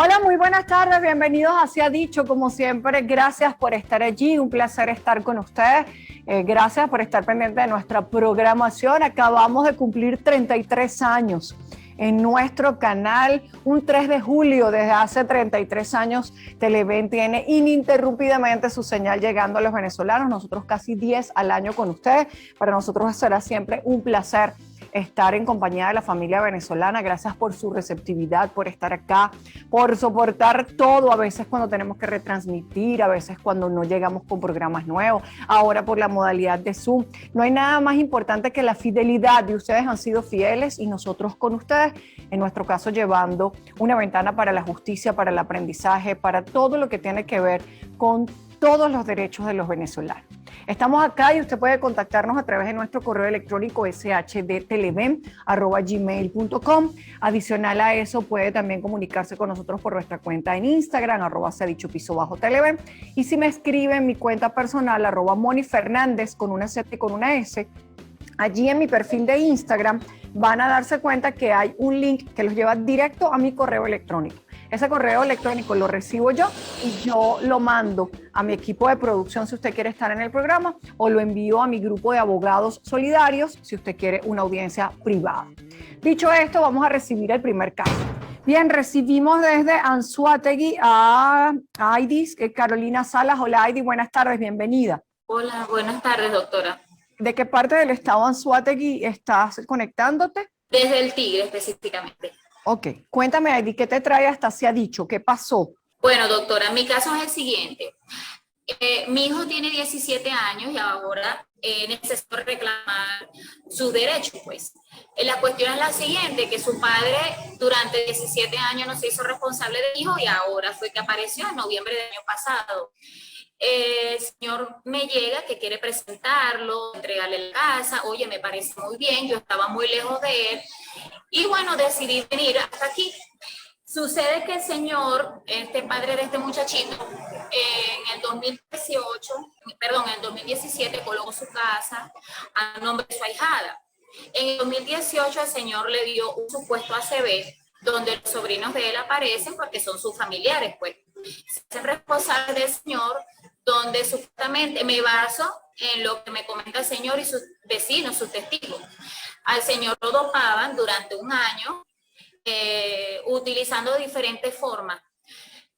Hola, muy buenas tardes, bienvenidos a Se ha Dicho, como siempre, gracias por estar allí, un placer estar con ustedes, gracias por estar pendiente de nuestra programación. Acabamos de cumplir 33 años en nuestro canal, un 3 de julio, desde hace 33 años, Televen tiene ininterrumpidamente su señal llegando a los venezolanos, nosotros casi 10 al año con ustedes. Para nosotros será siempre un placer estar en compañía de la familia venezolana. Gracias por su receptividad, por estar acá, por soportar todo, a veces cuando tenemos que retransmitir, a veces cuando no llegamos con programas nuevos, ahora por la modalidad de Zoom. No hay nada más importante que la fidelidad, y ustedes han sido fieles y nosotros con ustedes, en nuestro caso llevando una ventana para la justicia, para el aprendizaje, para todo lo que tiene que ver con todos los derechos de los venezolanos. Estamos acá y usted puede contactarnos a través de nuestro correo electrónico shdteleven@gmail.com. Adicional a eso, puede también comunicarse con nosotros por nuestra cuenta en Instagram, @seadicho_televen. Y si me escribe en mi cuenta personal, @monifernández, con una Z y con una S, allí en mi perfil de Instagram van a darse cuenta que hay un link que los lleva directo a mi correo electrónico. Ese correo electrónico lo recibo yo y yo lo mando a mi equipo de producción si usted quiere estar en el programa, o lo envío a mi grupo de abogados solidarios si usted quiere una audiencia privada. Dicho esto, vamos a recibir el primer caso. Bien, recibimos desde Anzoátegui a Aidis Carolina Salas. Hola Aidis, buenas tardes, bienvenida. Hola, buenas tardes, doctora. ¿De qué parte del estado Anzoátegui estás conectándote? Desde el Tigre, específicamente. Ok, cuéntame, Aidis, ¿qué te trae hasta Se ha Dicho? ¿Qué pasó? Bueno, doctora, mi caso es el siguiente. Mi hijo tiene 17 años y ahora necesito reclamar sus derechos, pues. La cuestión es la siguiente, que su padre durante 17 años no se hizo responsable del hijo y ahora fue que apareció en noviembre del año pasado. El señor me llega que quiere presentarlo, entregarle la casa. Oye, me parece muy bien, yo estaba muy lejos de él y bueno, decidí venir hasta aquí. Sucede que el señor, este padre de este muchachito, en el 2018, perdón, en el 2017 colocó su casa a nombre de su ahijada. En el 2018 el señor le dio un supuesto ACB donde los sobrinos de él aparecen porque son sus familiares, pues. Se hacen responsables del señor, donde supuestamente me baso en lo que me comenta el señor y sus vecinos, sus testigos. Al señor lo dopaban durante un año, utilizando diferentes formas.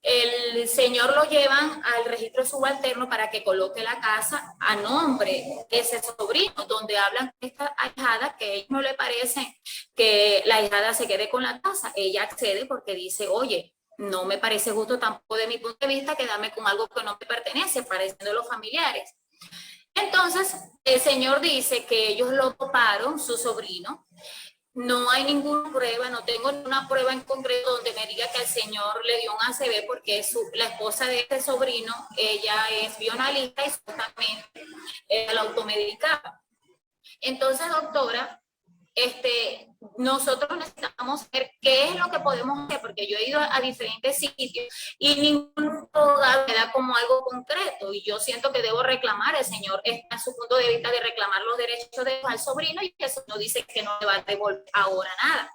El señor lo llevan al registro subalterno para que coloque la casa a nombre de ese sobrino, donde hablan de esta ahijada, que a ellos no le parece que la ahijada se quede con la casa. Ella accede porque dice, oye, no me parece justo tampoco de mi punto de vista quedarme con algo que no me pertenece, pareciendo los familiares. Entonces, el señor dice que ellos lo doparon, su sobrino. No hay ninguna prueba, no tengo ninguna prueba en concreto donde me diga que el señor le dio un ACV porque la esposa de este sobrino, ella es bioanalista y justamente la automedicaba. Entonces, doctora, nosotros necesitamos ver qué es lo que podemos hacer, porque yo he ido a diferentes sitios y ningún abogado me da como algo concreto y yo siento que debo reclamar. El señor está en su punto de vista de reclamar los derechos al sobrino y eso no dice que no le va a devolver ahora nada.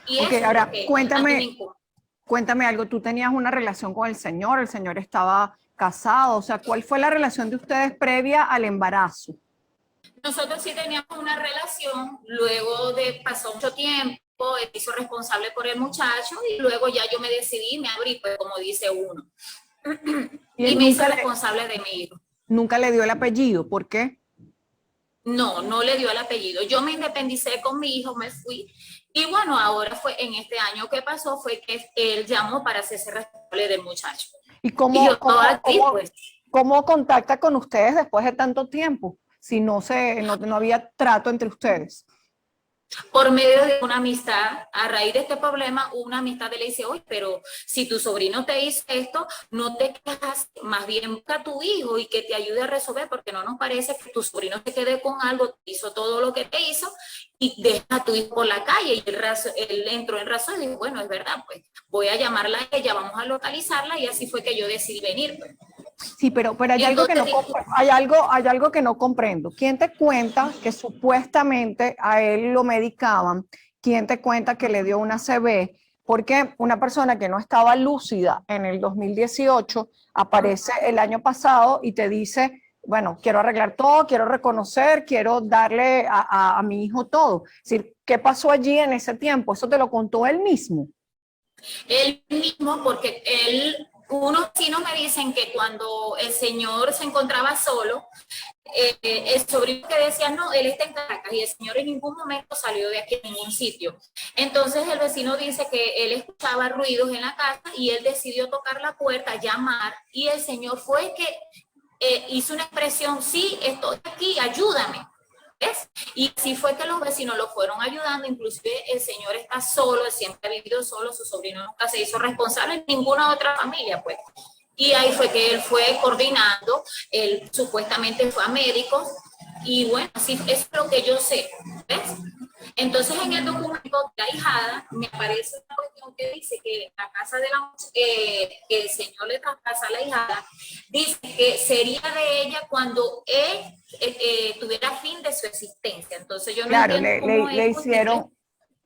Y Ok, eso ahora es cuéntame algo. Tú tenías una relación con el señor estaba casado, o sea, ¿cuál fue la relación de ustedes previa al embarazo? Nosotros sí teníamos una relación, luego de pasó mucho tiempo, él hizo responsable por el muchacho y luego ya yo me decidí, me abrí, pues como dice uno. Y me hice responsable de mi hijo. ¿Nunca le dio el apellido? ¿Por qué? No, no le dio el apellido. Yo me independicé con mi hijo, me fui. Y bueno, ahora fue en este año que pasó, fue que él llamó para hacerse responsable del muchacho. ¿Y cómo contacta con ustedes después de tanto tiempo? Si no había trato entre ustedes. Por medio de una amistad, a raíz de este problema, una amistad le dice, oye, pero si tu sobrino te hizo esto, no te quejas, más bien busca a tu hijo y que te ayude a resolver, porque no nos parece que tu sobrino se quede con algo, te hizo todo lo que te hizo y deja a tu hijo por la calle. Y él entró en razón y dijo, bueno, es verdad, pues voy a llamarla a ella, vamos a localizarla, y así fue que yo decidí venir, pues. Sí, pero hay algo que hay algo que no comprendo. ¿Quién te cuenta que supuestamente a él lo medicaban? ¿Quién te cuenta que le dio una ACV? porque una persona que no estaba lúcida en el 2018 aparece el año pasado y te dice, bueno, quiero arreglar todo, quiero reconocer, quiero darle a mi hijo todo. Es decir, ¿qué pasó allí en ese tiempo? ¿Eso te lo contó él mismo? Él mismo, porque unos vecinos me dicen que cuando el señor se encontraba solo, el sobrino que decía, no, él está en Caracas y el señor en ningún momento salió de aquí a ningún sitio. Entonces el vecino dice que él escuchaba ruidos en la casa y él decidió tocar la puerta, llamar, y el señor fue que hizo una expresión, sí, estoy aquí, ayúdame. ¿Ves? Y así fue que los vecinos lo fueron ayudando, inclusive el señor está solo, él siempre ha vivido solo, su sobrino nunca se hizo responsable en ninguna otra familia, pues. Y ahí fue que él fue coordinando, él supuestamente fue a médicos, y bueno, así es lo que yo sé, ¿ves? Entonces en el documento de la ahijada me aparece una cuestión que dice que la casa de que el señor le traspasa a la ahijada, dice que sería de ella cuando él tuviera fin de su existencia. Entonces yo no Claro, entiendo cómo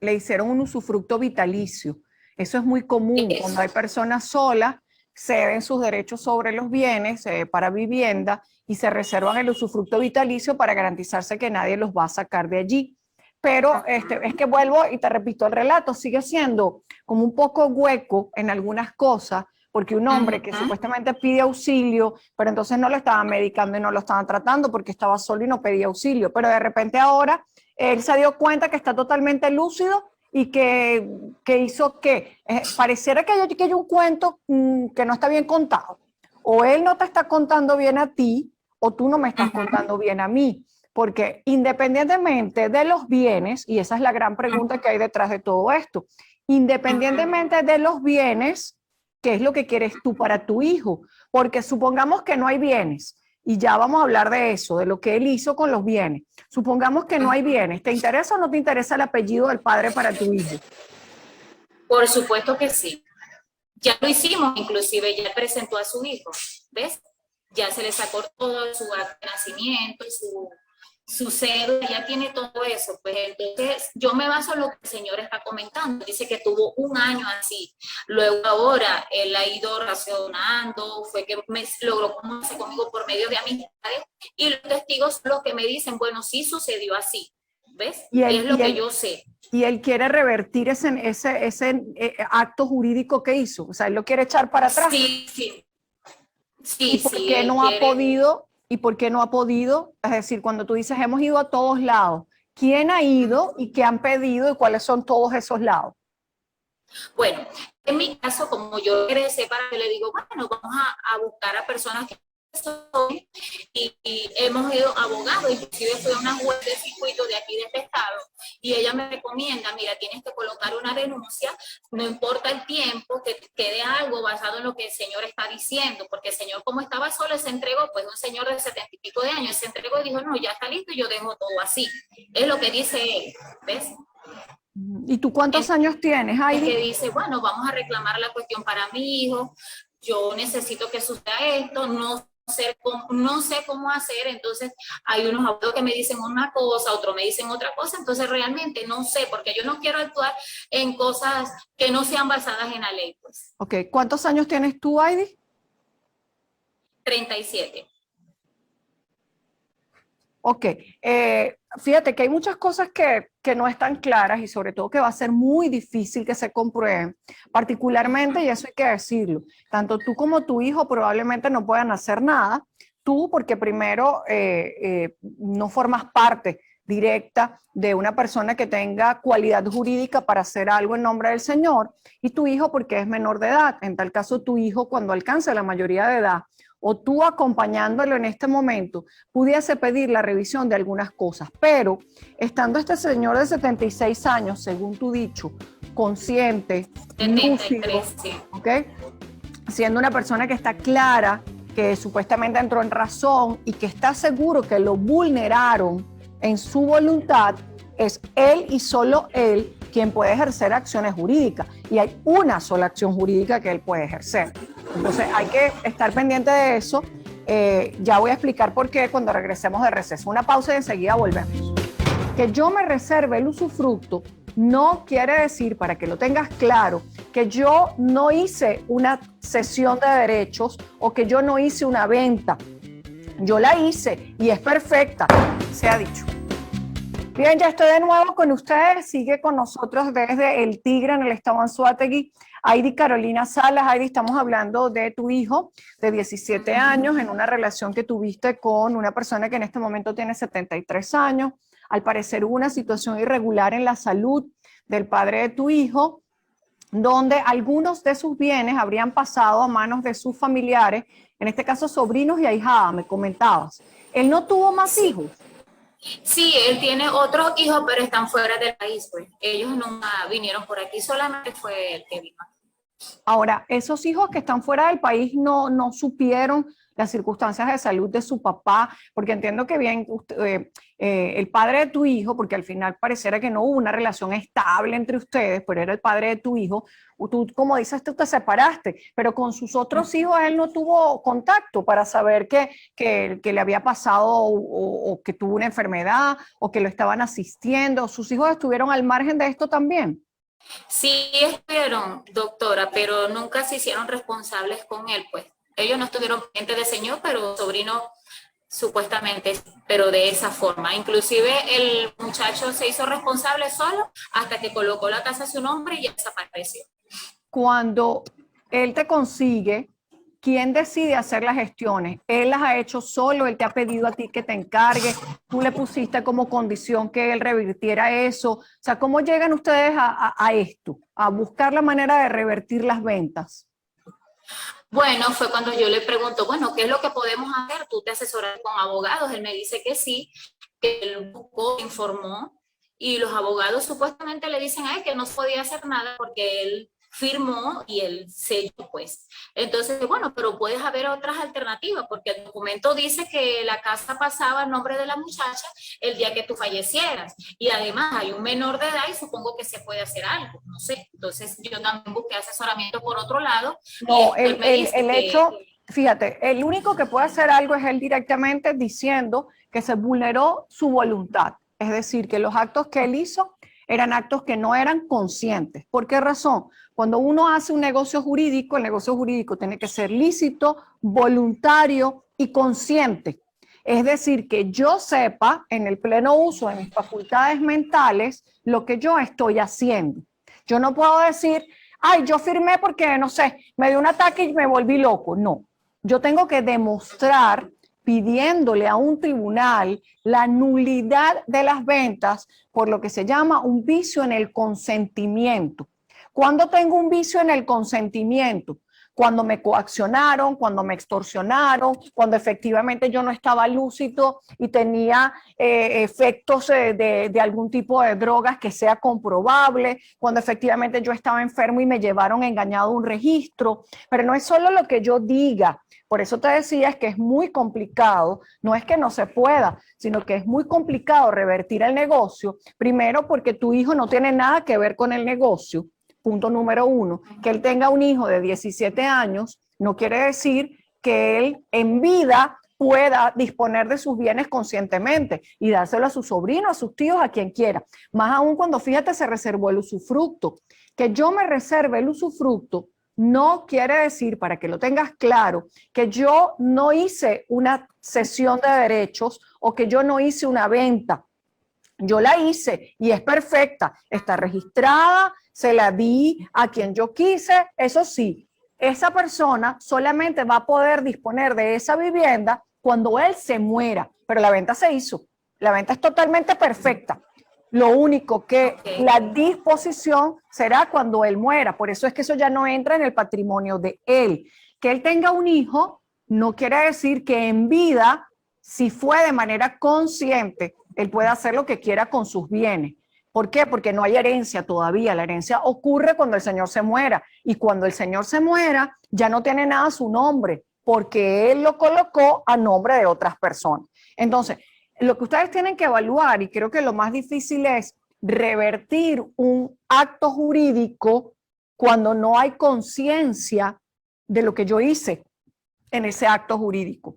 le hicieron un usufructo vitalicio. Eso es muy común cuando hay personas solas, ceden sus derechos sobre los bienes para vivienda y se reservan el usufructo vitalicio para garantizarse que nadie los va a sacar de allí. Pero es que vuelvo y te repito, el relato sigue siendo como un poco hueco en algunas cosas, porque un hombre que supuestamente pide auxilio, pero entonces no lo estaban medicando y no lo estaban tratando porque estaba solo y no pedía auxilio, pero de repente ahora él se dio cuenta que está totalmente lúcido y que hizo que pareciera que hay un cuento que no está bien contado. O él no te está contando bien a ti, o tú no me estás contando bien a mí. Porque independientemente de los bienes, y esa es la gran pregunta que hay detrás de todo esto, independientemente de los bienes, ¿qué es lo que quieres tú para tu hijo? Porque supongamos que no hay bienes, y ya vamos a hablar de eso, de lo que él hizo con los bienes. Supongamos que no hay bienes, ¿te interesa o no te interesa el apellido del padre para tu hijo? Por supuesto que sí. Ya lo hicimos, inclusive ya presentó a su hijo, ¿ves? Ya se le sacó todo su acta de nacimiento, su cédula, ya tiene todo eso. Pues entonces yo me baso en lo que el señor está comentando. Dice que tuvo un año así. Luego ahora él ha ido racionando, fue que logró comunicarse conmigo por medio de amistades y los testigos son los que me dicen, bueno, sí sucedió así. ¿Ves? Es lo que yo sé. Y él quiere revertir ese acto jurídico que hizo. O sea, él lo quiere echar para atrás. Sí, sí. Sí, ¿y por qué no ha podido? ¿Y por qué no ha podido? Es decir, cuando tú dices hemos ido a todos lados, ¿quién ha ido y qué han pedido y cuáles son todos esos lados? Bueno, en mi caso, como yo regresé para que le digo, bueno, vamos a buscar a personas que son, y hemos ido abogados, inclusive fui a una juez de circuito de aquí de este estado, y ella me recomienda, mira, tienes que colocar una denuncia, no importa el tiempo, que quede algo basado en lo que el señor está diciendo, porque el señor, como estaba solo, se entregó, pues un señor de 70 y pico de años, se entregó y dijo, no, ya está listo y yo dejo todo así. Es lo que dice él, ¿ves? ¿Y tú cuántos años tienes, Heidi? Que dice, bueno, vamos a reclamar la cuestión para mi hijo, yo necesito que suceda esto, no sé cómo hacer, entonces hay unos abogados que me dicen una cosa, otros me dicen otra cosa, entonces realmente no sé, porque yo no quiero actuar en cosas que no sean basadas en la ley, pues. Ok, ¿cuántos años tienes tú, Heidi? 37. Ok, fíjate que hay muchas cosas que no están claras y sobre todo que va a ser muy difícil que se comprueben, particularmente, y eso hay que decirlo, tanto tú como tu hijo probablemente no puedan hacer nada, tú porque primero no formas parte directa de una persona que tenga cualidad jurídica para hacer algo en nombre del Señor, y tu hijo porque es menor de edad, en tal caso tu hijo cuando alcance la mayoría de edad, o tú acompañándolo en este momento, pudiese pedir la revisión de algunas cosas, pero estando este señor de 76 años, según tu dicho, consciente, 73, lúcido, sí. ¿okay? Siendo una persona que está clara, que supuestamente entró en razón y que está seguro que lo vulneraron en su voluntad, es él y solo él quien puede ejercer acciones jurídicas, y hay una sola acción jurídica que él puede ejercer. Entonces hay que estar pendiente de eso. Ya voy a explicar por qué cuando regresemos de receso. Una pausa y enseguida volvemos. Que yo me reserve el usufructo no quiere decir, para que lo tengas claro, que yo no hice una cesión de derechos o que yo no hice una venta. Yo la hice y es perfecta, se ha dicho. Bien, ya estoy de nuevo con ustedes. Sigue con nosotros desde El Tigre en el estado Anzoátegui, Heidi Carolina Salas. Heidi, estamos hablando de tu hijo de 17 años en una relación que tuviste con una persona que en este momento tiene 73 años. Al parecer hubo una situación irregular en la salud del padre de tu hijo, donde algunos de sus bienes habrían pasado a manos de sus familiares, en este caso sobrinos y ahijadas, me comentabas. Él no tuvo más hijos. Sí, él tiene otros hijos, pero están fuera del país, pues. Ellos nunca vinieron por aquí, solamente fue el que vino. Ahora, esos hijos que están fuera del país no supieron las circunstancias de salud de su papá, porque entiendo que bien el padre de tu hijo, porque al final pareciera que no hubo una relación estable entre ustedes, pero era el padre de tu hijo, tú, como dices, tú te separaste, pero con sus otros hijos él no tuvo contacto para saber que le había pasado o que tuvo una enfermedad o que lo estaban asistiendo. ¿Sus hijos estuvieron al margen de esto también? Sí estuvieron, doctora, pero nunca se hicieron responsables con él, pues. Ellos no estuvieron pendientes de señor, pero sobrino supuestamente, pero de esa forma. Inclusive el muchacho se hizo responsable solo hasta que colocó la casa a su nombre y ya desapareció. Cuando él te consigue, ¿quién decide hacer las gestiones? ¿Él las ha hecho solo? ¿Él te ha pedido a ti que te encargue? ¿Tú le pusiste como condición que él revirtiera eso? O sea, ¿cómo llegan ustedes a esto? A buscar la manera de revertir las ventas. Bueno, fue cuando yo le pregunto, bueno, ¿qué es lo que podemos hacer? ¿Tú te asesoras con abogados? Él me dice que sí, que él buscó, informó, y los abogados supuestamente le dicen a él que no podía hacer nada porque él firmó y él selló, pues. Entonces, bueno, pero puedes haber otras alternativas, porque el documento dice que la casa pasaba a nombre de la muchacha el día que tú fallecieras, y además hay un menor de edad y supongo que se puede hacer algo, no sé. Entonces, yo también busqué asesoramiento por otro lado. No, el hecho, fíjate, el único que puede hacer algo es él directamente diciendo que se vulneró su voluntad. Es decir, que los actos que él hizo eran actos que no eran conscientes. ¿Por qué razón? Cuando uno hace un negocio jurídico, el negocio jurídico tiene que ser lícito, voluntario y consciente. Es decir, que yo sepa en el pleno uso de mis facultades mentales lo que yo estoy haciendo. Yo no puedo decir, ay, yo firmé porque, no sé, me dio un ataque y me volví loco. No, yo tengo que demostrar pidiéndole a un tribunal la nulidad de las ventas por lo que se llama un vicio en el consentimiento. ¿Cuándo tengo un vicio en el consentimiento? Cuando me coaccionaron, cuando me extorsionaron, cuando efectivamente yo no estaba lúcido y tenía efectos de algún tipo de drogas que sea comprobable, cuando efectivamente yo estaba enfermo y me llevaron engañado a un registro. Pero no es solo lo que yo diga. Por eso te decía que es muy complicado, no es que no se pueda, sino que es muy complicado revertir el negocio, primero porque tu hijo no tiene nada que ver con el negocio. Punto número uno, que él tenga un hijo de 17 años no quiere decir que él en vida pueda disponer de sus bienes conscientemente y dárselo a su sobrino, a sus tíos, a quien quiera. Más aún cuando, fíjate, se reservó el usufructo. Que yo me reserve el usufructo no quiere decir, para que lo tengas claro, que yo no hice una cesión de derechos o que yo no hice una venta. Yo la hice y es perfecta, está registrada, se la di a quien yo quise. Eso sí, esa persona solamente va a poder disponer de esa vivienda cuando él se muera, pero la venta se hizo, la venta es totalmente perfecta. Lo único que la disposición será cuando él muera, por eso es que eso ya no entra en el patrimonio de él. Que él tenga un hijo no quiere decir que en vida, si fue de manera consciente, él puede hacer lo que quiera con sus bienes. ¿Por qué? Porque no hay herencia todavía. La herencia ocurre cuando el señor se muera. Y cuando el señor se muera, ya no tiene nada a su nombre, porque él lo colocó a nombre de otras personas. Entonces, lo que ustedes tienen que evaluar, y creo que lo más difícil es revertir un acto jurídico cuando no hay conciencia de lo que yo hice en ese acto jurídico.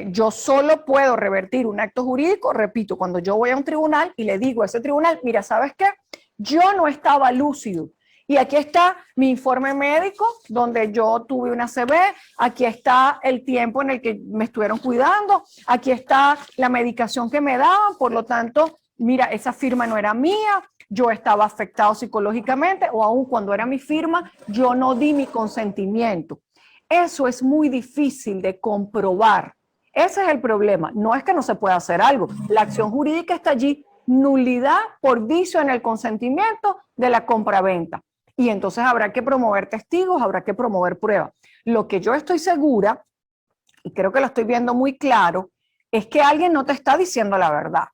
Yo solo puedo revertir un acto jurídico, repito, cuando yo voy a un tribunal y le digo a ese tribunal, mira, ¿sabes qué? Yo no estaba lúcido. Y aquí está mi informe médico, donde yo tuve una ACV, aquí está el tiempo en el que me estuvieron cuidando, aquí está la medicación que me daban, por lo tanto, mira, esa firma no era mía, yo estaba afectado psicológicamente, o aún cuando era mi firma, yo no di mi consentimiento. Eso es muy difícil de comprobar. Ese es el problema. No es que no se pueda hacer algo. La acción jurídica está allí, nulidad por vicio en el consentimiento de la compraventa. Y entonces habrá que promover testigos, habrá que promover pruebas. Lo que yo estoy segura, y creo que lo estoy viendo muy claro, es que alguien no te está diciendo la verdad.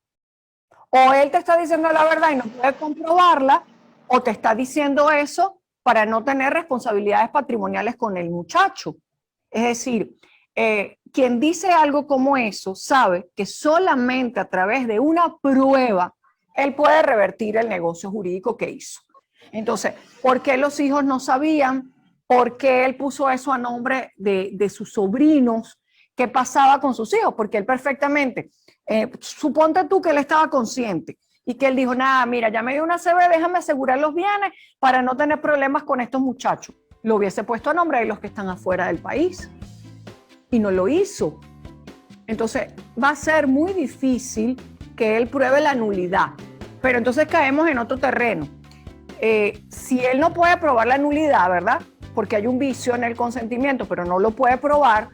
O él te está diciendo la verdad y no puede comprobarla, o te está diciendo eso para no tener responsabilidades patrimoniales con el muchacho. Es decir, quien dice algo como eso sabe que solamente a través de una prueba él puede revertir el negocio jurídico que hizo. Entonces, ¿por qué los hijos no sabían? ¿Por qué él puso eso a nombre de sus sobrinos? ¿Qué pasaba con sus hijos? Porque él perfectamente, suponte tú que él estaba consciente y que él dijo, nada, mira, ya me dio una CB, déjame asegurar los bienes para no tener problemas con estos muchachos. Lo hubiese puesto a nombre de los que están afuera del país y no lo hizo. Entonces, va a ser muy difícil que él pruebe la nulidad. Pero entonces caemos en otro terreno. Si él no puede probar la nulidad, ¿verdad? Porque hay un vicio en el consentimiento, pero no lo puede probar,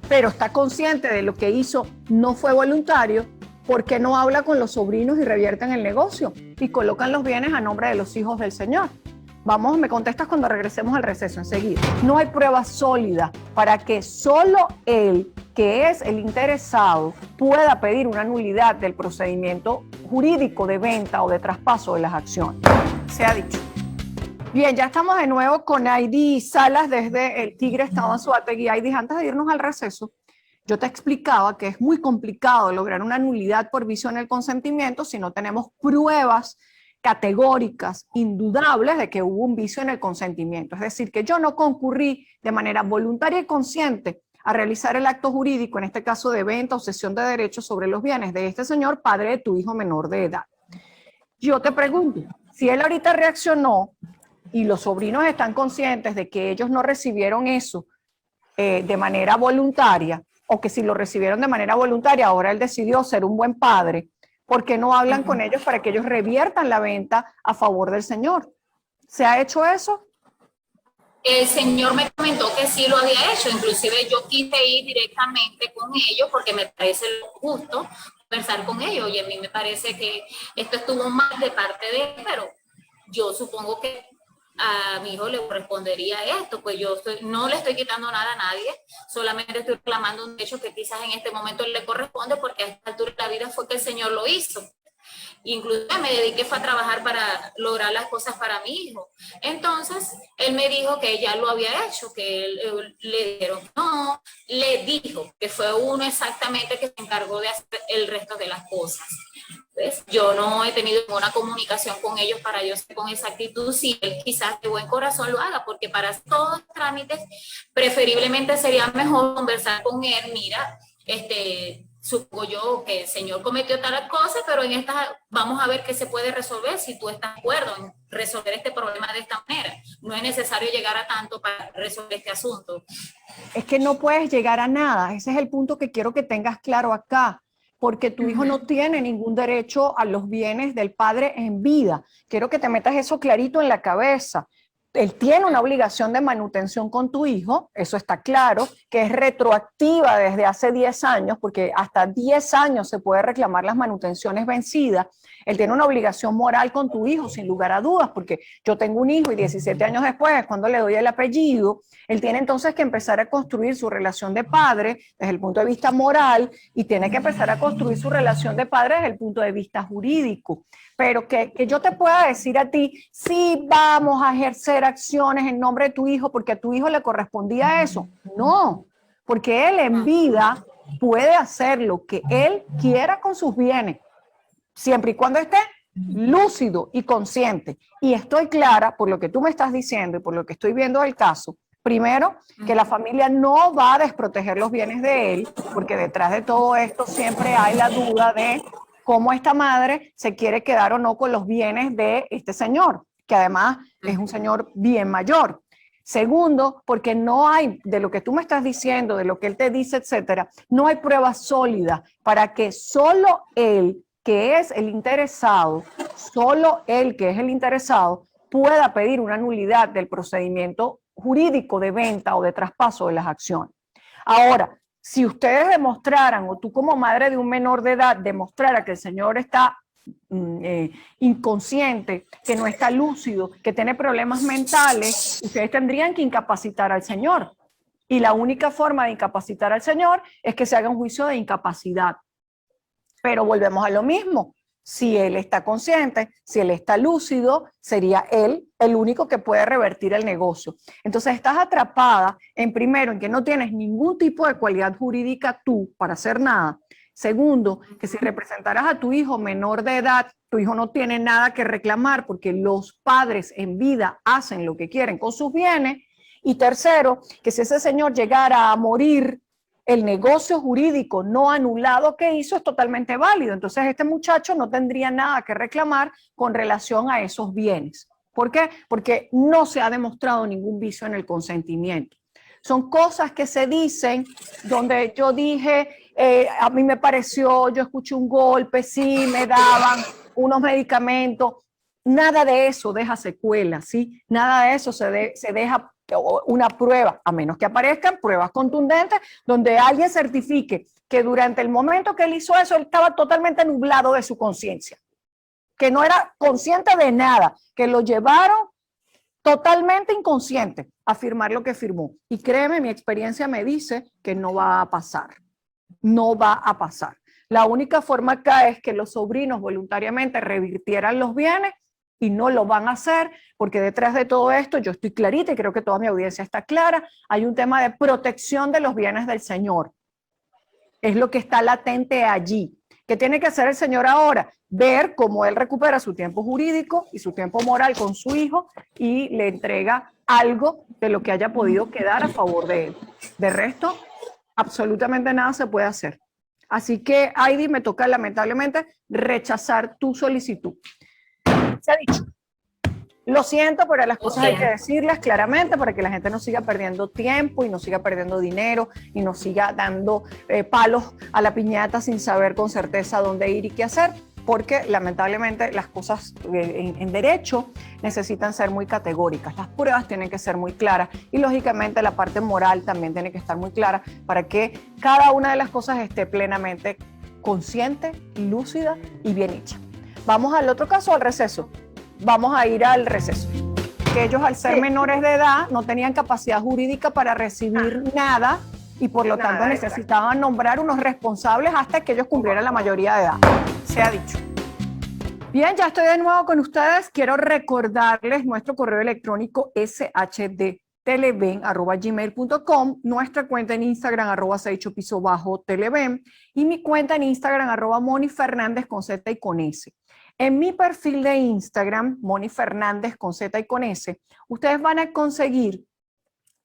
pero está consciente de lo que hizo no fue voluntario, ¿por qué no habla con los sobrinos y revierten el negocio y colocan los bienes a nombre de los hijos del señor? Vamos, me contestas cuando regresemos al receso enseguida. No hay prueba sólida para que solo él, que es el interesado, pueda pedir una nulidad del procedimiento jurídico de venta o de traspaso de las acciones. Se ha dicho. Bien, ya estamos de nuevo con Aidi Salas desde el Tigre, Estado Anzoátegui. Aidi, antes de irnos al receso, yo te explicaba que es muy complicado lograr una nulidad por vicio en el consentimiento si no tenemos pruebas categóricas, indudables de que hubo un vicio en el consentimiento. Es decir, que yo no concurrí de manera voluntaria y consciente a realizar el acto jurídico, en este caso de venta o cesión de derechos sobre los bienes de este señor, padre de tu hijo menor de edad. Yo te pregunto, si él ahorita reaccionó y los sobrinos están conscientes de que ellos no recibieron eso de manera voluntaria, o que si lo recibieron de manera voluntaria, ahora él decidió ser un buen padre, ¿por qué no hablan con ellos para que ellos reviertan la venta a favor del señor? ¿Se ha hecho eso? El señor me comentó que sí lo había hecho, inclusive yo quise ir directamente con ellos porque me parece justo conversar con ellos y a mí me parece que esto estuvo mal de parte de él, pero yo supongo que a mi hijo le correspondería esto, pues yo no le estoy quitando nada a nadie, solamente estoy reclamando un derecho que quizás en este momento le corresponde porque a esta altura de la vida fue que el Señor lo hizo. Incluso me dediqué a trabajar para lograr las cosas para mi hijo. Entonces, él me dijo que ya lo había hecho, que le dijeron no, le dijo que fue uno exactamente que se encargó de hacer el resto de las cosas. ¿Ves? Yo no he tenido ninguna comunicación con ellos para yo ser con exactitud si él quizás de buen corazón lo haga, porque para todos los trámites preferiblemente sería mejor conversar con él, mira, supongo yo que el señor cometió tal cosa, pero en esta vamos a ver qué se puede resolver si tú estás de acuerdo en resolver este problema de esta manera. No es necesario llegar a tanto para resolver este asunto. Es que no puedes llegar a nada. Ese es el punto que quiero que tengas claro acá, porque tu hijo no tiene ningún derecho a los bienes del padre en vida. Quiero que te metas eso clarito en la cabeza. Él tiene una obligación de manutención con tu hijo, eso está claro, que es retroactiva desde hace 10 años, porque hasta 10 años se puede reclamar las manutenciones vencidas. Él tiene una obligación moral con tu hijo, sin lugar a dudas, porque yo tengo un hijo y 17 años después, cuando le doy el apellido, él tiene entonces que empezar a construir su relación de padre desde el punto de vista moral y tiene que empezar a construir su relación de padre desde el punto de vista jurídico. Pero que yo te pueda decir a ti, sí vamos a ejercer acciones en nombre de tu hijo porque a tu hijo le correspondía eso. No, porque él en vida puede hacer lo que él quiera con sus bienes, siempre y cuando esté lúcido y consciente. Y estoy clara, por lo que tú me estás diciendo y por lo que estoy viendo del caso, primero, que la familia no va a desproteger los bienes de él, porque detrás de todo esto siempre hay la duda de cómo esta madre se quiere quedar o no con los bienes de este señor, que además es un señor bien mayor. Segundo, porque no hay, de lo que tú me estás diciendo, de lo que él te dice, etcétera, no hay pruebas sólidas para que solo él, que es el interesado, pueda pedir una nulidad del procedimiento jurídico de venta o de traspaso de las acciones. Ahora, si ustedes demostraran, o tú como madre de un menor de edad demostrara que el señor está inconsciente, que no está lúcido, que tiene problemas mentales, ustedes tendrían que incapacitar al señor. Y la única forma de incapacitar al señor es que se haga un juicio de incapacidad. Pero volvemos a lo mismo. Si él está consciente, si él está lúcido, sería él el único que puede revertir el negocio. Entonces estás atrapada en primero, en que no tienes ningún tipo de cualidad jurídica tú para hacer nada. Segundo, que si representaras a tu hijo menor de edad, tu hijo no tiene nada que reclamar porque los padres en vida hacen lo que quieren con sus bienes. Y tercero, que si ese señor llegara a morir, el negocio jurídico no anulado que hizo es totalmente válido. Entonces este muchacho no tendría nada que reclamar con relación a esos bienes. ¿Por qué? Porque no se ha demostrado ningún vicio en el consentimiento. Son cosas que se dicen donde yo dije, a mí me pareció, yo escuché un golpe, sí, me daban unos medicamentos. Nada de eso deja secuelas, ¿sí? Nada de eso se deja una prueba, a menos que aparezcan pruebas contundentes donde alguien certifique que durante el momento que él hizo eso, él estaba totalmente nublado de su conciencia, que no era consciente de nada, que lo llevaron totalmente inconsciente a firmar lo que firmó. Y créeme, mi experiencia me dice que no va a pasar, no va a pasar. La única forma acá es que los sobrinos voluntariamente revirtieran los bienes y no lo van a hacer porque detrás de todo esto, yo estoy clarita y creo que toda mi audiencia está clara, hay un tema de protección de los bienes del señor. Es lo que está latente allí. ¿Qué tiene que hacer el señor ahora? Ver cómo él recupera su tiempo jurídico y su tiempo moral con su hijo y le entrega algo de lo que haya podido quedar a favor de él. De resto, absolutamente nada se puede hacer. Así que, Heidi, me toca lamentablemente rechazar tu solicitud. Se ha dicho. Lo siento, pero las cosas hay que decirlas claramente para que la gente no siga perdiendo tiempo y no siga perdiendo dinero y no siga dando palos a la piñata sin saber con certeza dónde ir y qué hacer, porque lamentablemente las cosas en derecho necesitan ser muy categóricas, las pruebas tienen que ser muy claras y lógicamente la parte moral también tiene que estar muy clara para que cada una de las cosas esté plenamente consciente, lúcida y bien hecha. Vamos al otro caso, al receso. Vamos a ir al receso. Que ellos al ser menores de edad no tenían capacidad jurídica para recibir nada y por lo tanto necesitaban nombrar unos responsables hasta que ellos cumplieran la mayoría de edad. Se ha dicho. Bien, ya estoy de nuevo con ustedes. Quiero recordarles nuestro correo electrónico shdteleven@gmail.com, nuestra cuenta en Instagram @6piso_televen y mi cuenta en Instagram @monifernández con Z y con S. En mi perfil de Instagram, Moni Fernández con Z y con S, ustedes van a conseguir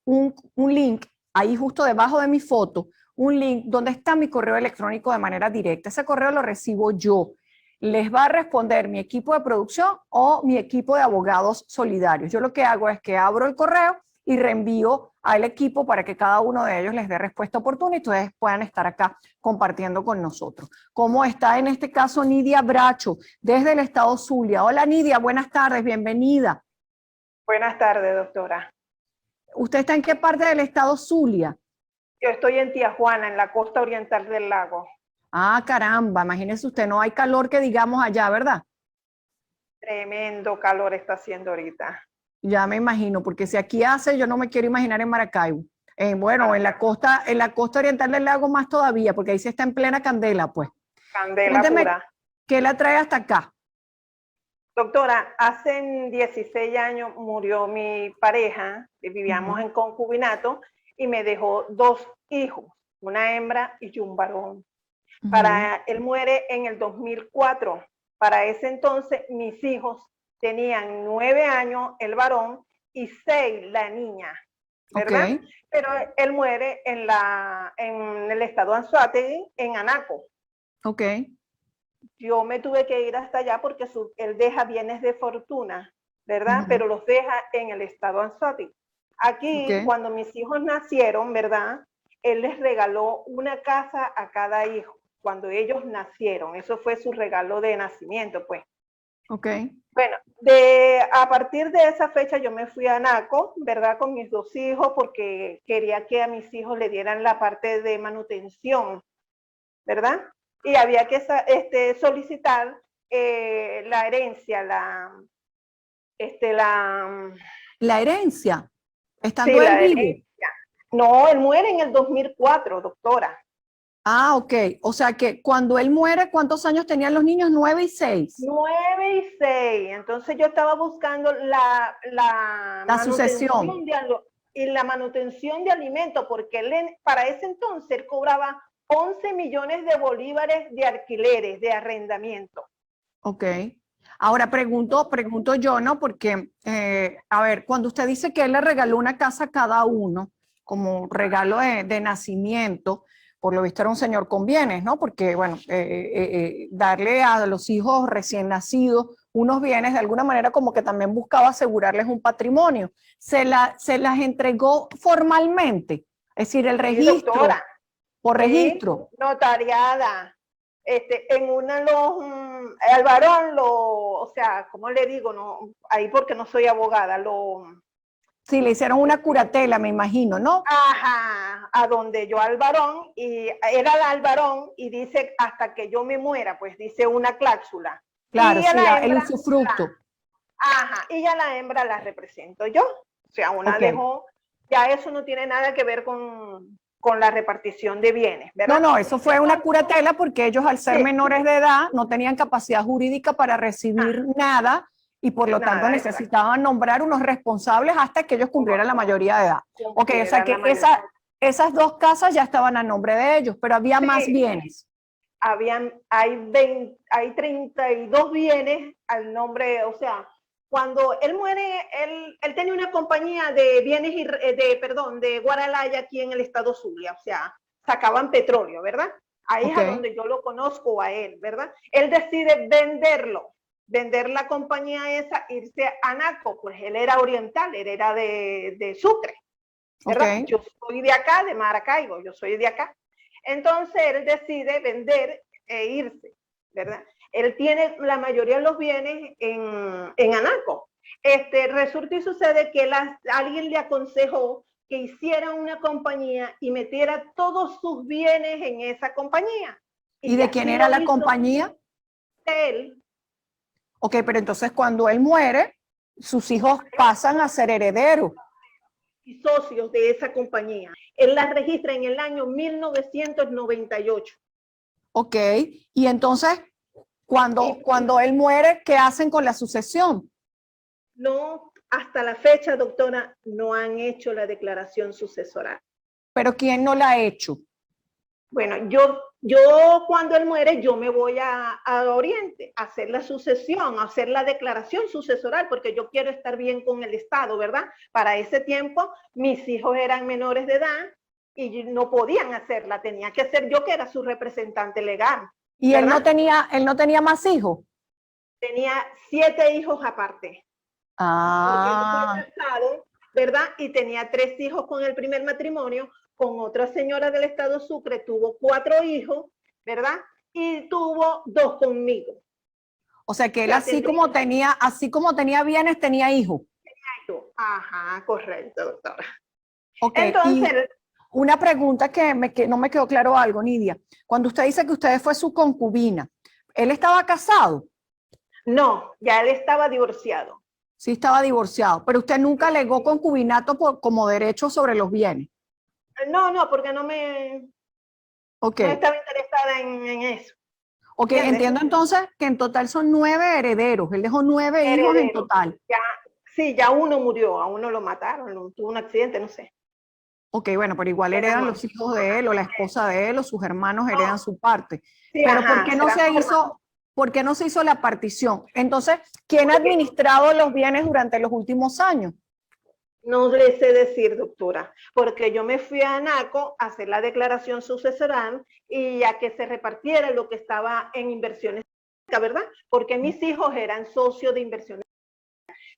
un link ahí justo debajo de mi foto, un link donde está mi correo electrónico de manera directa. Ese correo lo recibo yo. Les va a responder mi equipo de producción o mi equipo de abogados solidarios. Yo lo que hago es que abro el correo y reenvío al equipo para que cada uno de ellos les dé respuesta oportuna y ustedes puedan estar acá compartiendo con nosotros. ¿Cómo está en este caso Nidia Bracho desde el estado Zulia? Hola Nidia, buenas tardes, bienvenida. Buenas tardes, doctora. ¿Usted está en qué parte del estado Zulia? Yo estoy en Tijuana, en la costa oriental del lago. Ah, caramba, imagínese usted, no hay calor que digamos allá, ¿verdad? Tremendo calor está haciendo ahorita. Ya me imagino, porque si aquí hace, yo no me quiero imaginar en Maracaibo. Bueno, en la costa oriental del lago más todavía, porque ahí se está en plena candela, pues. Candela pura. ¿Qué la trae hasta acá? Doctora, hace 16 años murió mi pareja, vivíamos en concubinato, y me dejó 2 hijos, una hembra y un varón. Él muere en el 2004. Para ese entonces, mis hijos tenían 9 años el varón y 6 la niña, ¿verdad? Okay. Pero él muere en el estado Anzoátegui, en Anaco. Ok. yo me tuve que ir hasta allá porque él deja bienes de fortuna, ¿verdad? Ujú. Pero los deja en el estado Anzoátegui. Aquí, Ok. cuando mis hijos nacieron, ¿verdad? Él les regaló una casa a cada hijo cuando ellos nacieron. Eso fue su regalo de nacimiento, pues. Ok. Bueno, a partir de esa fecha yo me fui a Anaco, ¿verdad? Con mis dos hijos porque quería que a mis hijos le dieran la parte de manutención, ¿verdad? Y había que solicitar la herencia, La herencia, sí, estando él la vivo. herencia. No, él muere en el 2004, doctora. Ah, ok. O sea que cuando él muere, ¿cuántos años tenían los niños? 9 y 6. 9 y 6. Entonces yo estaba buscando la La sucesión. manutención de alimentos, porque para ese entonces él cobraba 11 millones de bolívares de alquileres, de arrendamiento. Ok. Ahora pregunto yo, ¿no? Porque, a ver, cuando usted dice que él le regaló una casa a cada uno como regalo de nacimiento, por lo visto era un señor con bienes, ¿no? Porque, bueno, darle a los hijos recién nacidos unos bienes, de alguna manera como que también buscaba asegurarles un patrimonio. Se las entregó formalmente, es decir, el Sí, doctora. registro, por Sí, registro. notariada. En una al varón o sea, ¿cómo le digo? No, ahí porque no soy abogada, Sí, le hicieron una curatela, me imagino, ¿no? ajá, a donde yo al varón, y era al varón, y dice hasta que yo me muera, pues dice una cláusula. Claro, Y a sí, la el hembra, usufructo. ajá, y a la hembra la represento yo. O sea, una Ok. dejó, ya eso no tiene nada que ver con la repartición de bienes, No, ¿verdad? no, eso fue una curatela porque ellos al ser Sí, menores de edad no tenían capacidad jurídica para recibir ajá, nada y por lo tanto nada, exacto. necesitaban nombrar unos responsables hasta que ellos cumplieran la mayoría de edad. Ok, o sea Cumpliera la que mayoría. esas dos casas ya estaban a nombre de ellos, pero había más Sí, bienes. hay 32 bienes al nombre, o sea, cuando él muere, él tenía una compañía de bienes, de Guaralaya aquí en el estado Zulia, o sea, sacaban petróleo, ¿verdad? Ahí es Ok, a donde yo lo conozco a él, ¿verdad? Él decide vender la compañía esa, irse a Anaco, pues él era oriental, él era de Sucre, ok. ¿verdad? Yo soy de acá, de Maracaibo, yo soy de acá. Entonces él decide vender e irse, ¿verdad? Él tiene la mayoría de los bienes en Anaco. Resulta y sucede que alguien le aconsejó que hiciera una compañía y metiera todos sus bienes en esa compañía. ¿Y Y de quién así era lo la hizo compañía? él, Ok, pero entonces cuando él muere, sus hijos pasan a ser herederos. y socios de esa compañía. Él la registra en el año 1998. Ok, y entonces Y cuando él muere, ¿qué hacen con la sucesión? no, hasta la fecha, doctora, no han hecho la declaración sucesoral. Pero ¿quién no la ha hecho? Bueno, yo cuando él muere, yo me voy a Oriente a hacer la sucesión, a hacer la declaración sucesoral, porque yo quiero estar bien con el Estado, ¿verdad? Para ese tiempo, mis hijos eran menores de edad y no podían hacerla, tenía que ser yo que era su representante legal, Y ¿verdad? él no tenía más hijos. Tenía 7 hijos aparte. Porque él fue Ah, casado, ¿verdad? Y tenía 3 hijos con el primer matrimonio, con otra señora del estado Sucre, tuvo 4 hijos, ¿verdad? Y tuvo 2 conmigo. O o sea que él sea, tendría así como tenía bienes, tenía hijos. yo. Ajá, correcto, doctora. Ok, y Entonces, una pregunta que no me quedó claro algo, Nidia. Cuando usted dice que usted fue su concubina, ¿él estaba casado? no, ya él estaba divorciado. Sí, estaba divorciado, pero usted nunca alegó concubinato como derecho sobre los bienes. No, porque Ok, no estaba interesada en eso, ok, ¿entiendes? entiendo entonces que en total son 9 herederos. Él dejó 9 hijos en Heredero. total. Ya, sí, ya uno murió, a uno lo mataron, tuvo un accidente, no sé. Ok, bueno, pero igual heredan Eran los hijos de él o la esposa de él o sus hermanos heredan no, su parte. sí, Pero ajá, será su hermano. ¿por qué no se hizo la partición? Entonces, ¿quién ha Porque administrado los bienes durante los últimos años? No le sé decir, doctora, porque yo me fui a ANACO a hacer la declaración sucesoral y a que se repartiera lo que estaba en inversiones, ¿verdad? Porque mis hijos eran socios de inversiones.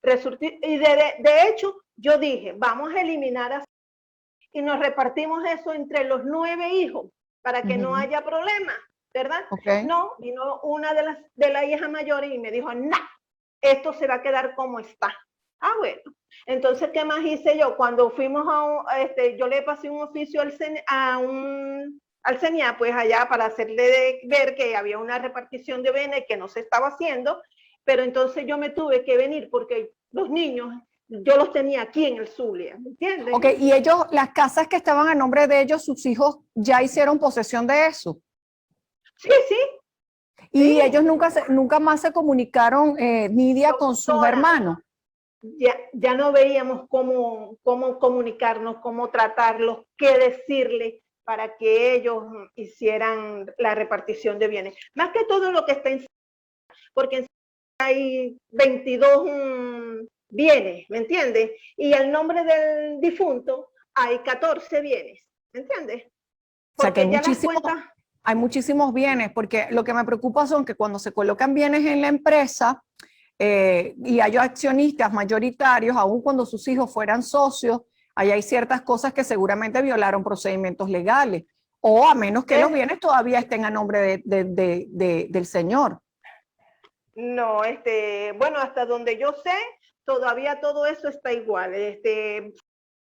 Y de hecho, yo dije, vamos a eliminar así y nos repartimos eso entre los 9 hijos para que no haya problema, ¿verdad? Okay. No, vino una de las hijas mayores y me dijo, no, esto se va a quedar como está. Ah, bueno. Entonces, ¿qué más hice yo? Cuando fuimos yo le pasé un oficio al CENIA, pues allá para hacerle ver que había una repartición de bienes que no se estaba haciendo, pero entonces yo me tuve que venir porque los niños, yo los tenía aquí en el Zulia, ¿me entiendes? Ok, y ellos, las casas que estaban a nombre de ellos, sus hijos ya hicieron posesión de eso. Sí, sí. Y sí. ellos nunca más se comunicaron, Nidia, con sus hermanos. Ya no veíamos cómo comunicarnos, cómo tratarlos, qué decirles para que ellos hicieran la repartición de bienes. Más que todo lo que está en, porque hay 22 bienes, ¿me entiendes? Y el nombre del difunto hay 14 bienes, ¿me entiendes? Porque o sea que hay muchísimos bienes, porque lo que me preocupa son que cuando se colocan bienes en la empresa, y hay accionistas mayoritarios, aun cuando sus hijos fueran socios, ahí hay ciertas cosas que seguramente violaron procedimientos legales, o a menos que los bienes todavía estén a nombre del señor. No, bueno, hasta donde yo sé, todavía todo eso está igual.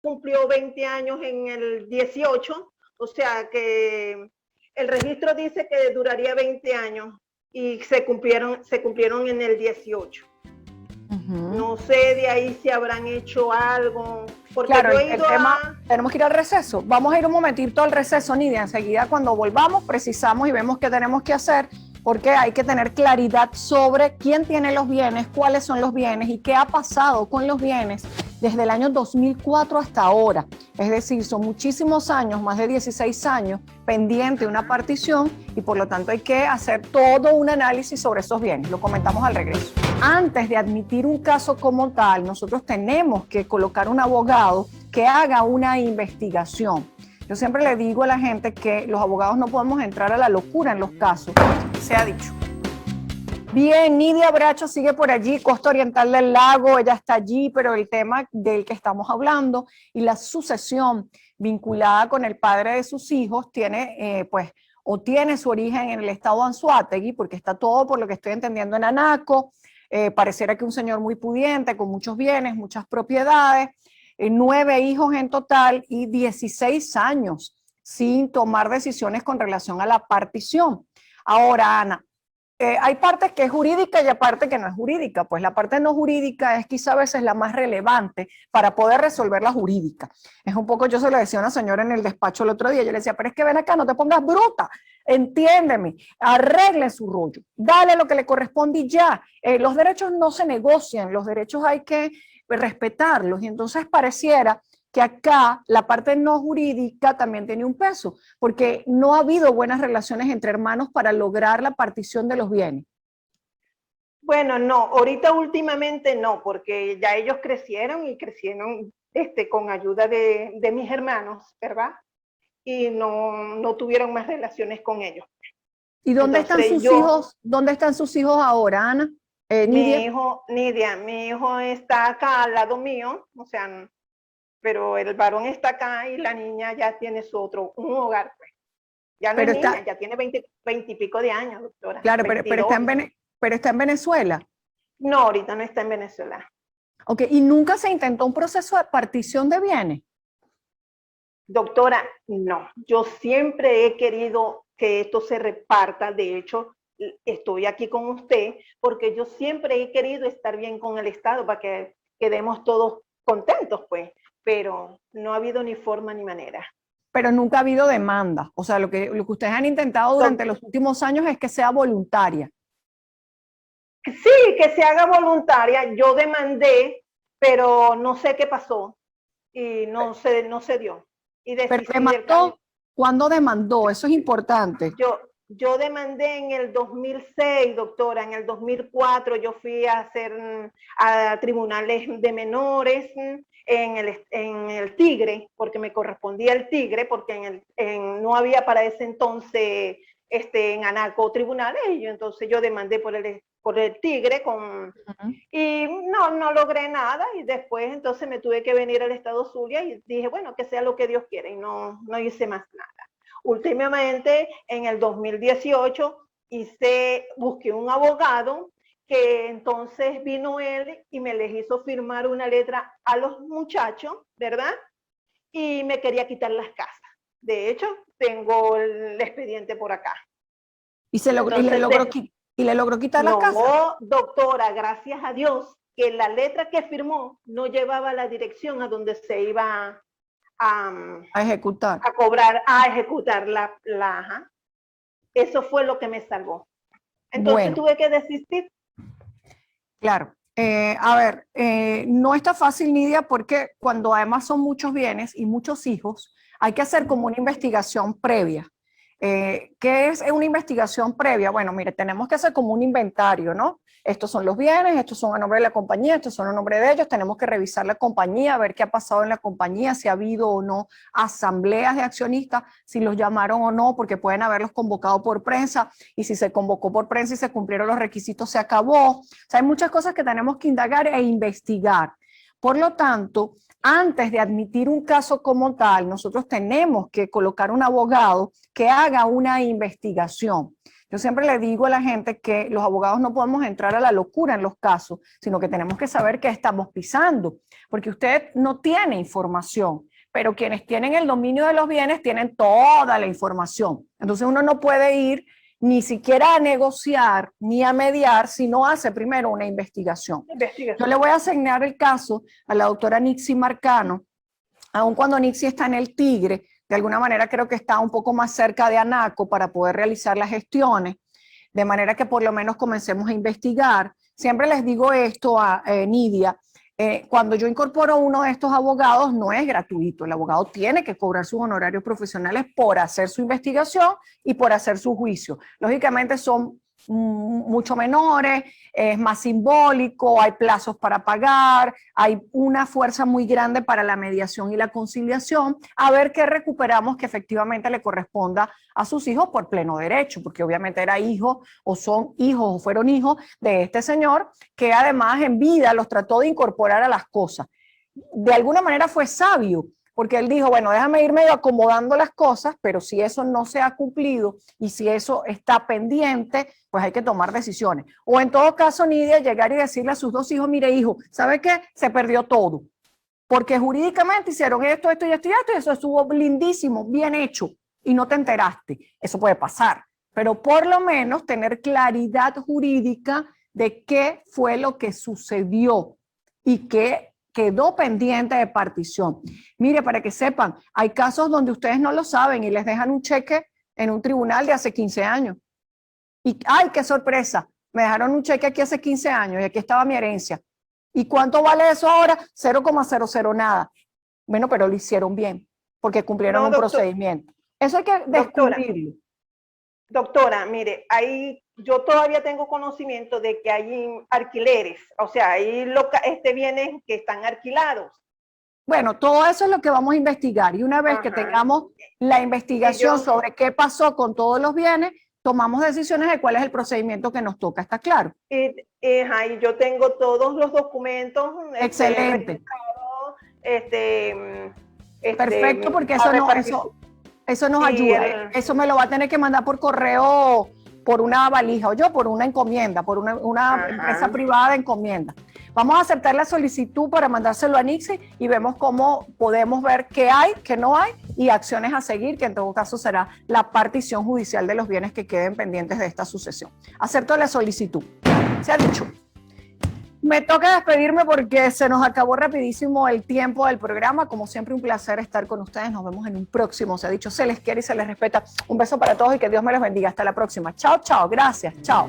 Cumplió 20 años en el 18, o sea que el registro dice que duraría 20 años y se cumplieron en el 18. No sé de ahí si habrán hecho algo. Porque claro, yo he ido tenemos que ir al receso. Vamos a ir un momentito al receso, Nidia. Enseguida, cuando volvamos, precisamos y vemos qué tenemos que hacer, porque hay que tener claridad sobre quién tiene los bienes, cuáles son los bienes y qué ha pasado con los bienes desde el año 2004 hasta ahora. Es decir, son muchísimos años, más de 16 años, pendiente una partición y por lo tanto hay que hacer todo un análisis sobre esos bienes. Lo comentamos al regreso. Antes de admitir un caso como tal, nosotros tenemos que colocar un abogado que haga una investigación. Yo siempre le digo a la gente que los abogados no podemos entrar a la locura en los casos, se ha dicho. Bien, Nidia Bracho sigue por allí, Costa Oriental del Lago, ella está allí, pero el tema del que estamos hablando y la sucesión vinculada con el padre de sus hijos tiene, tiene su origen en el estado Anzoátegui, porque está todo, por lo que estoy entendiendo, en Anaco. Pareciera que un señor muy pudiente, con muchos bienes, muchas propiedades, 9 hijos en total y 16 años sin tomar decisiones con relación a la partición. Ahora, Ana, hay partes que es jurídica y hay parte que no es jurídica. Pues la parte no jurídica es quizá a veces la más relevante para poder resolver la jurídica. Es un poco, yo se lo decía a una señora en el despacho el otro día, yo le decía, pero es que ven acá, no te pongas bruta, entiéndeme, arregle su rollo, dale lo que le corresponde y ya. Los derechos no se negocian, los derechos hay que respetarlos, y entonces pareciera que acá la parte no jurídica también tiene un peso, porque no ha habido buenas relaciones entre hermanos para lograr la partición de los bienes. Bueno, no, ahorita últimamente no, porque ya ellos crecieron y crecieron con ayuda de mis hermanos, ¿verdad? Y no tuvieron más relaciones con ellos. ¿Y dónde están sus hijos? ¿Dónde están sus hijos ahora, Ana? Nidia, mi hijo está acá al lado mío, o sea, pero el varón está acá y la niña ya tiene un hogar, pues. Ya no es niña, ya tiene 20 y pico de años, doctora. Claro, pero está en Venezuela. No, ahorita no está en Venezuela. Ok, ¿y nunca se intentó un proceso de partición de bienes? Doctora, no. Yo siempre he querido que esto se reparta. De hecho, estoy aquí con usted porque yo siempre he querido estar bien con el Estado para que quedemos todos contentos, pues. Pero no ha habido ni forma ni manera. Pero nunca ha habido demanda. O sea, lo que ustedes han intentado durante los últimos años es que sea voluntaria. Sí, que se haga voluntaria. Yo demandé, pero no sé qué pasó y no se dio. Y pero demandó, ¿cuándo demandó? Eso es importante. Yo demandé en el 2006, doctora. En el 2004 yo fui a hacer a tribunales de menores en el Tigre, porque me correspondía el Tigre, porque no había para ese entonces en Anaco tribunales, y entonces yo demandé por el Tigre y no logré nada, y después entonces me tuve que venir al estado Zulia y dije, bueno, que sea lo que Dios quiera, y no hice más nada. Últimamente, en el 2018, busqué un abogado que entonces vino él y me les hizo firmar una letra a los muchachos, ¿verdad? Y me quería quitar las casas. De hecho, tengo el expediente por acá. ¿Y le logró quitar las casas? No, doctora, gracias a Dios, que la letra que firmó no llevaba la dirección a donde se iba a ejecutar. A ejecutar la. Eso fue lo que me salvó. Entonces tuve que desistir. Claro. A ver, no está fácil, Nidia, porque cuando además son muchos bienes y muchos hijos, hay que hacer como una investigación previa. ¿Qué es una investigación previa? Bueno, mire, tenemos que hacer como un inventario, ¿no? Estos son los bienes, estos son a nombre de la compañía, estos son a nombre de ellos, tenemos que revisar la compañía, ver qué ha pasado en la compañía, si ha habido o no asambleas de accionistas, si los llamaron o no, porque pueden haberlos convocado por prensa, y si se convocó por prensa y se cumplieron los requisitos, se acabó. O sea, hay muchas cosas que tenemos que indagar e investigar. Por lo tanto, antes de admitir un caso como tal, nosotros tenemos que colocar un abogado que haga una investigación. Yo siempre le digo a la gente que los abogados no podemos entrar a la locura en los casos, sino que tenemos que saber qué estamos pisando, porque usted no tiene información, pero quienes tienen el dominio de los bienes tienen toda la información. Entonces uno no puede ir ni siquiera a negociar ni a mediar si no hace primero una investigación. Yo le voy a asignar el caso a la doctora Nixie Marcano, aun cuando Nixie está en el Tigre, de alguna manera creo que está un poco más cerca de Anaco para poder realizar las gestiones, de manera que por lo menos comencemos a investigar. Siempre les digo esto a Nidia, cuando yo incorporo uno de estos abogados no es gratuito, el abogado tiene que cobrar sus honorarios profesionales por hacer su investigación y por hacer su juicio. Lógicamente son mucho menores, es más simbólico, hay plazos para pagar, hay una fuerza muy grande para la mediación y la conciliación, a ver qué recuperamos que efectivamente le corresponda a sus hijos por pleno derecho, porque obviamente era hijo o son hijos o fueron hijos de este señor que además en vida los trató de incorporar a las cosas. De alguna manera fue sabio, porque él dijo, bueno, déjame irme acomodando las cosas, pero si eso no se ha cumplido y si eso está pendiente, pues hay que tomar decisiones. O en todo caso, Nidia, llegar y decirle a sus dos hijos, mire hijo, ¿sabe qué? Se perdió todo, porque jurídicamente hicieron esto, esto y esto y esto, y eso estuvo lindísimo, bien hecho, y no te enteraste. Eso puede pasar, pero por lo menos tener claridad jurídica de qué fue lo que sucedió y qué quedó pendiente de partición. Mire, para que sepan, hay casos donde ustedes no lo saben y les dejan un cheque en un tribunal de hace 15 años. Y, ¡ay, qué sorpresa! Me dejaron un cheque aquí hace 15 años y aquí estaba mi herencia. ¿Y cuánto vale eso ahora? 0,00 nada. Bueno, pero lo hicieron bien, porque cumplieron un procedimiento. Eso hay que descubrirlo. Doctora, mire, yo todavía tengo conocimiento de que hay alquileres, o sea, hay bienes que están alquilados. Bueno, todo eso es lo que vamos a investigar, y una vez que tengamos la investigación sobre qué pasó con todos los bienes, tomamos decisiones de cuál es el procedimiento que nos toca, ¿está claro? Y yo tengo todos los documentos. Excelente. Perfecto, porque eso nos ayuda. Eso me lo va a tener que mandar por correo, por una valija, o yo por una encomienda, por una empresa privada de encomienda. Vamos a aceptar la solicitud para mandárselo a Nixie y vemos cómo podemos ver qué hay, qué no hay y acciones a seguir, que en todo caso será la partición judicial de los bienes que queden pendientes de esta sucesión. Acepto la solicitud. Se ha dicho. Me toca despedirme porque se nos acabó rapidísimo el tiempo del programa. Como siempre, un placer estar con ustedes. Nos vemos en un próximo. Se ha dicho, se les quiere y se les respeta. Un beso para todos y que Dios me los bendiga. Hasta la próxima. Chao, chao. Gracias. Chao.